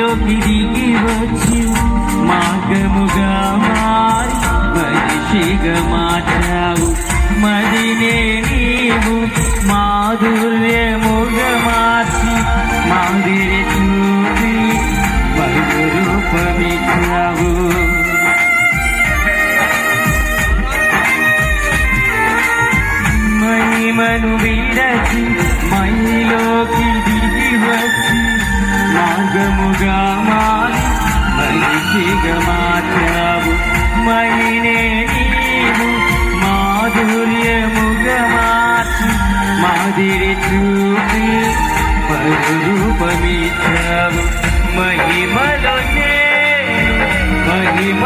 మహిలోకి దిగి వచ్చి మార్గముగా మారి మనిషిగా మార్చావు. మదినే నీవు మాధుర్యముగా మార్చి మాదిరి చూపి రూపమిచ్చావు. మహిమను విడచి మహిలోకి దిగి వచ్చి మార్గముగా మారి మనిషిగా మార్చావు. మహినే నీవు మాధుర్యముగా మార్చి మాదిరి చూపి రూపమిచ్చావు. మహిమలోనే మహిమ